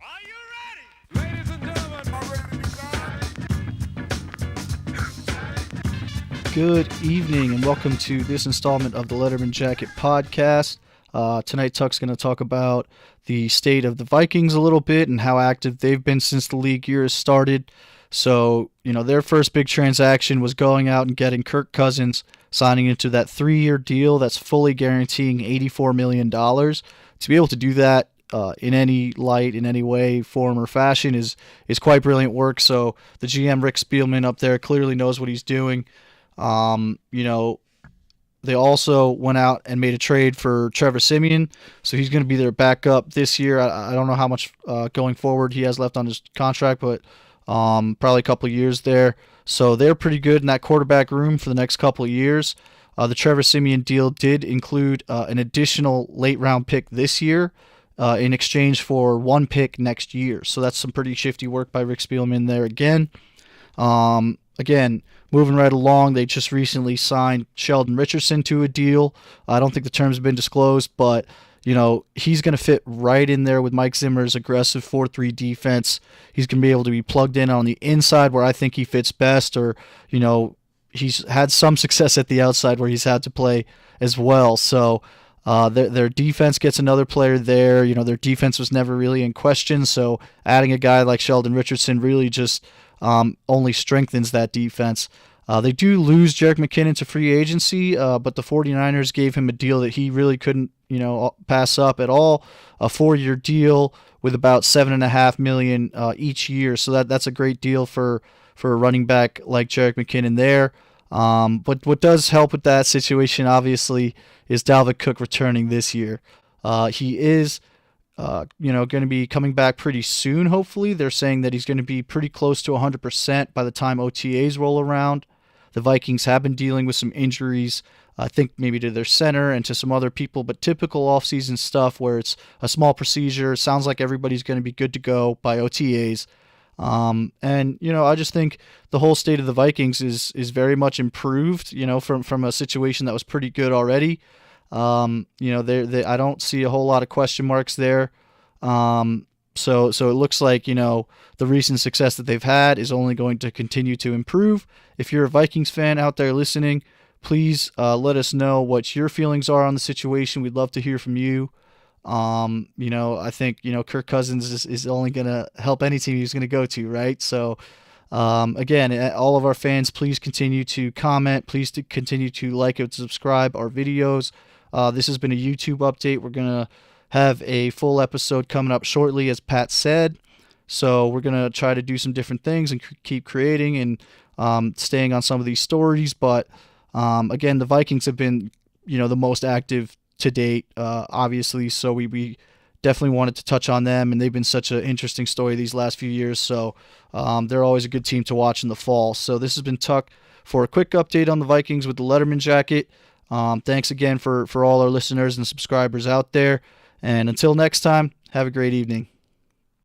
Are you ready? Ladies and gentlemen, are ready to go? Good evening and welcome to this installment of the Letterman Jacket Podcast. Tonight Tuck's going to talk about the state of the Vikings a little bit and how active they've been since the league year has started. So, their first big transaction was going out and getting Kirk Cousins, signing into that 3-year deal that's fully guaranteeing $84 million. To be able to do that in any light, in any way, form, or fashion is quite brilliant work. So the GM, Rick Spielman, up there clearly knows what he's doing. They also went out and made a trade for Trevor Siemian, so he's going to be their backup this year. I don't know how much going forward he has left on his contract, but probably a couple of years there. So they're pretty good in that quarterback room for the next couple of years. The Trevor Siemian deal did include an additional late-round pick this year in exchange for one pick next year. So that's some pretty shifty work by Rick Spielman there again. Moving right along, they just recently signed Sheldon Richardson to a deal. I don't think the terms have been disclosed, but he's going to fit right in there with Mike Zimmer's aggressive 4-3 defense. He's going to be able to be plugged in on the inside where I think he fits best, or he's had some success at the outside where he's had to play as well. So their defense gets another player there. Their defense was never really in question, so adding a guy like Sheldon Richardson really just only strengthens that defense. They do lose Jerick McKinnon to free agency, but the 49ers gave him a deal that he really couldn't, pass up at all. A 4-year deal with about $7.5 million each year, so that's a great deal for a running back like Jerick McKinnon there. But what does help with that situation, obviously, is Dalvin Cook returning this year. He is going to be coming back pretty soon, hopefully. They're saying that he's going to be pretty close to 100% by the time OTAs roll around. The Vikings have been dealing with some injuries, I think maybe to their center and to some other people, but typical offseason stuff where it's a small procedure. Sounds like everybody's going to be good to go by OTAs. I just think the whole state of the Vikings is very much improved, from a situation that was pretty good already. I don't see a whole lot of question marks there. So it looks like, the recent success that they've had is only going to continue to improve. If you're a Vikings fan out there listening, please let us know what your feelings are on the situation. We'd love to hear from you. I think, Kirk Cousins is only going to help any team he's going to go to, right? So, again, all of our fans, please continue to comment. Please continue to like and subscribe our videos. This has been a YouTube update. We're going to have a full episode coming up shortly, as Pat said. So we're going to try to do some different things and keep creating and staying on some of these stories. But, again, the Vikings have been, the most active to date, obviously. So we definitely wanted to touch on them, and they've been such an interesting story these last few years. So they're always a good team to watch in the fall. So this has been Tuck for a quick update on the Vikings with the Letterman Jacket. Thanks again for all our listeners and subscribers out there. And until next time, have a great evening.